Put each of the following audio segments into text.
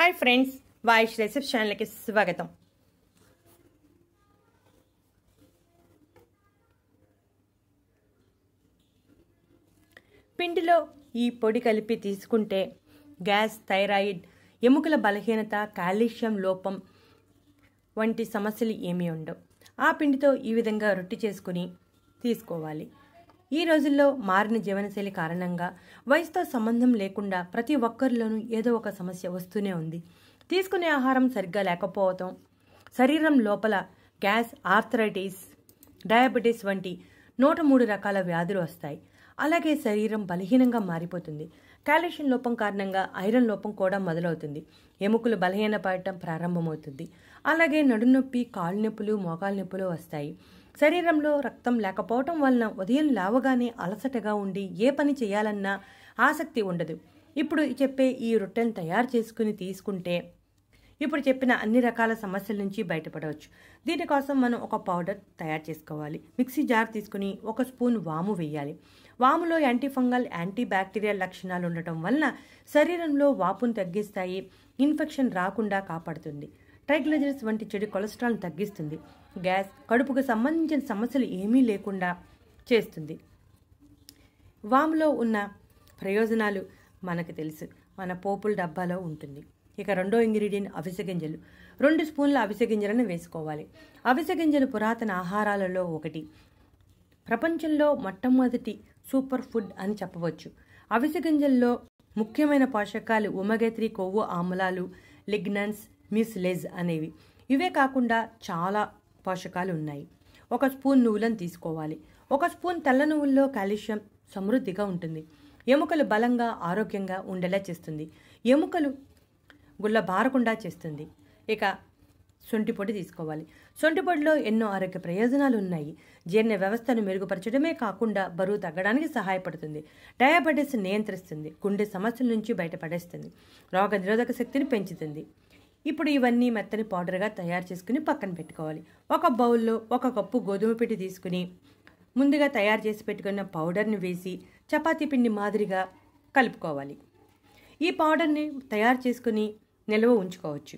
Hi friends, वाइश recipe channel की स्वागतम। పిండిలో ఈ పొడి కలిపి తీసుకుంటే గ్యాస్, థైరాయిడ్, ఎముకల బలహీనత, కాల్షియం లోపం వంటి సమస్యలు ఏమీ ఉండవు. ఆ పిండితో ఈ విధంగా రొట్టె చేసుకుని తీసుకోవాలి. ఈ రోజుల్లో మారిన జీవనశైలి కారణంగా వయసుతో సంబంధం లేకుండా ప్రతి ఒక్కరిలోనూ ఏదో ఒక సమస్య వస్తూనే ఉంది. తీసుకునే ఆహారం సరిగ్గా లేకపోవటం, శరీరం లోపల గ్యాస్, ఆర్థరైటిస్, డయాబెటీస్ వంటి 103 రకాల వ్యాధులు వస్తాయి. అలాగే శరీరం బలహీనంగా మారిపోతుంది. కాల్షియం లోపం కారణంగా ఐరన్ లోపం కూడా మొదలవుతుంది. ఎముకలు బలహీనపడటం ప్రారంభమవుతుంది. అలాగే నడునొప్పి, కాళ్ళు నొప్పులు, మోకాళ్ళ నొప్పులు వస్తాయి. శరీరంలో రక్తం లేకపోవటం వలన ఉదయం లేవగానే అలసటగా ఉండి ఏ పని చేయాలన్నా ఆసక్తి ఉండదు. ఇప్పుడు చెప్పే ఈ రొట్టెను తయారు చేసుకుని తీసుకుంటే ఇప్పుడు చెప్పిన అన్ని రకాల సమస్యల నుంచి బయటపడవచ్చు. దీనికోసం మనం ఒక పౌడర్ తయారు చేసుకోవాలి. మిక్సీ జార్ తీసుకుని 1 స్పూన్ వాము వేయాలి. వాములో యాంటీఫంగల్, యాంటీ బ్యాక్టీరియల్ లక్షణాలు ఉండటం వలన శరీరంలో వాపును తగ్గిస్తాయి, ఇన్ఫెక్షన్ రాకుండా కాపాడుతుంది. ట్రైగ్లిజరైడ్స్ వంటి చెడు కొలెస్ట్రాల్ను తగ్గిస్తుంది. గ్యాస్, కడుపుకు సంబంధించిన సమస్యలు ఏమీ లేకుండా చేస్తుంది. వాములో ఉన్న ప్రయోజనాలు మనకు తెలుసు. మన పోపుల డబ్బాలో ఉంటుంది. ఇక రెండో ఇంగ్రీడియంట్ అవిసె గింజలు. 2 స్పూన్ల అవిసె గింజలను వేసుకోవాలి. అవిసె గింజలు పురాతన ఆహారాలలో ఒకటి. ప్రపంచంలో మొట్టమొదటి సూపర్ ఫుడ్ అని చెప్పవచ్చు. అవిసె గింజల్లో ముఖ్యమైన పోషకాలు ఒమేగా 3 కొవ్వు ఆమ్లాలు, లిగ్నన్స్, మ్యూసిలేజ్ అనేవి. ఇవే కాకుండా చాలా పోషకాలు ఉన్నాయి. 1 స్పూన్ నువ్వులను తీసుకోవాలి. 1 స్పూన్ తెల్ల నువ్వుల్లో కాల్షియం సమృద్ధిగా ఉంటుంది. ఎముకలు బలంగా, ఆరోగ్యంగా ఉండేలా చేస్తుంది. ఎముకలు గుళ్ళ బారకుండా చేస్తుంది. ఇక శొంఠి పొడి తీసుకోవాలి. శొంఠి పొడిలో ఎన్నో ఆరోగ్య ప్రయోజనాలు ఉన్నాయి. జీర్ణ వ్యవస్థను మెరుగుపరచడమే కాకుండా బరువు తగ్గడానికి సహాయపడుతుంది. డయాబెటీస్ నియంత్రిస్తుంది. గుండె సమస్యల నుంచి బయటపడేస్తుంది. రోగ నిరోధక శక్తిని పెంచుతుంది. ఇప్పుడు ఇవన్నీ మెత్తని పౌడర్గా తయారు చేసుకుని పక్కన పెట్టుకోవాలి. ఒక బౌల్లో 1 కప్పు గోధుమ పిండి తీసుకుని ముందుగా తయారు చేసి పెట్టుకున్న పౌడర్ని వేసి చపాతీ పిండి మాదిరిగా కలుపుకోవాలి. ఈ పౌడర్ని తయారు చేసుకుని నిల్వ ఉంచుకోవచ్చు.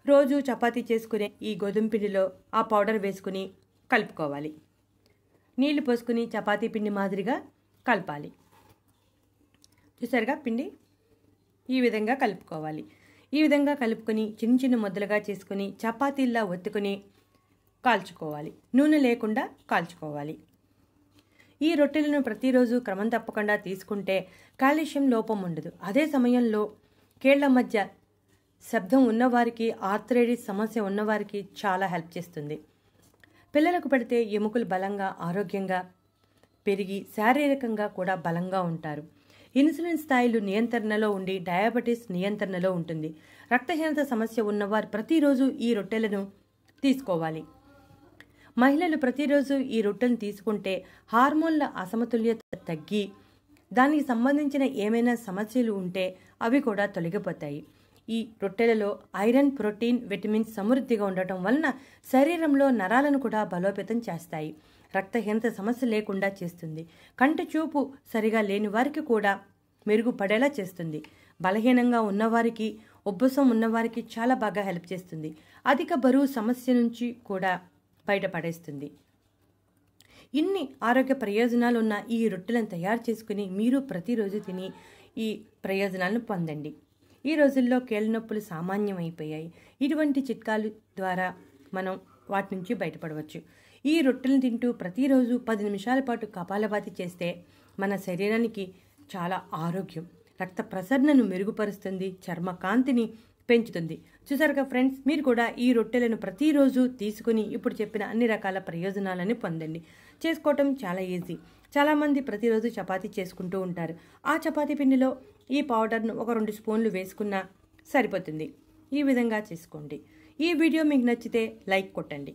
రోజు చపాతీ చేసుకునే ఈ గోధుమ పిండిలో ఆ పౌడర్ వేసుకుని కలుపుకోవాలి. నీళ్లు పోసుకుని చపాతీ పిండి మాదిరిగా కలపాలి. చూసారుగా, పిండి ఈ విధంగా కలుపుకోవాలి. ఈ విధంగా కలుపుకొని చిన్న చిన్న ముద్దలుగా చేసుకుని చపాతీల్లా ఒత్తుకుని కాల్చుకోవాలి. నూనె లేకుండా కాల్చుకోవాలి. ఈ రొట్టెలను ప్రతిరోజు క్రమం తప్పకుండా తీసుకుంటే కాల్షియం లోపం ఉండదు. అదే సమయంలో కీళ్ల మధ్య శబ్దం ఉన్నవారికి, ఆర్థరైటిస్ సమస్య ఉన్నవారికి చాలా హెల్ప్ చేస్తుంది. పిల్లలకు పెడితే ఎముకలు బలంగా, ఆరోగ్యంగా పెరిగి శారీరకంగా కూడా బలంగా ఉంటారు. ఇన్సులిన్ స్థాయిలు నియంత్రణలో ఉండి డయాబెటీస్ నియంత్రణలో ఉంటుంది. రక్తహీనత సమస్య ఉన్నవారు ప్రతిరోజు ఈ రొట్టెలను తీసుకోవాలి. మహిళలు ప్రతిరోజు ఈ రొట్టెను తీసుకుంటే హార్మోన్ల అసమతుల్యత తగ్గి దానికి సంబంధించిన ఏమైనా సమస్యలు ఉంటే అవి కూడా తొలగిపోతాయి. ఈ రొట్టెలలో ఐరన్, ప్రోటీన్, విటమిన్స్ సమృద్ధిగా ఉండటం వలన శరీరంలో నరాలను కూడా బలోపేతం చేస్తాయి. రక్తహీనత సమస్య లేకుండా చేస్తుంది. కంటి చూపు సరిగా లేని వారికి కూడా మెరుగుపడేలా చేస్తుంది. బలహీనంగా ఉన్నవారికి, ఉబ్బసం ఉన్నవారికి చాలా బాగా హెల్ప్ చేస్తుంది. అధిక బరువు సమస్య నుంచి కూడా బయటపడేస్తుంది. ఇన్ని ఆరోగ్య ప్రయోజనాలు ఉన్న ఈ రొట్టెలను తయారు చేసుకుని మీరు ప్రతిరోజు తిని ఈ ప్రయోజనాలను పొందండి. ఈ రోజుల్లో కీళ్ళ నొప్పులు సామాన్యమైపోయాయి. ఇటువంటి చిట్కాలు ద్వారా మనం వాటి నుంచి బయటపడవచ్చు. ఈ రొట్టెలను తింటూ ప్రతిరోజు 10 నిమిషాల పాటు కపాలభాతి చేస్తే మన శరీరానికి చాలా ఆరోగ్యం, రక్త ప్రసరణను మెరుగుపరుస్తుంది, చర్మ కాంతిని పెంచుతుంది. చూసారుగా ఫ్రెండ్స్, మీరు కూడా ఈ రొట్టెలను ప్రతిరోజు తీసుకుని ఇప్పుడు చెప్పిన అన్ని రకాల ప్రయోజనాలని పొందండి. చేసుకోవటం చాలా ఈజీ. చాలామంది ప్రతిరోజు చపాతీ చేసుకుంటూ ఉంటారు. ఆ చపాతీ పిండిలో ఈ పౌడర్ను 2 స్పూన్లు వేసుకున్నా సరిపోతుంది. ఈ విధంగా చేసుకోండి. ఈ వీడియో మీకు నచ్చితే లైక్ కొట్టండి.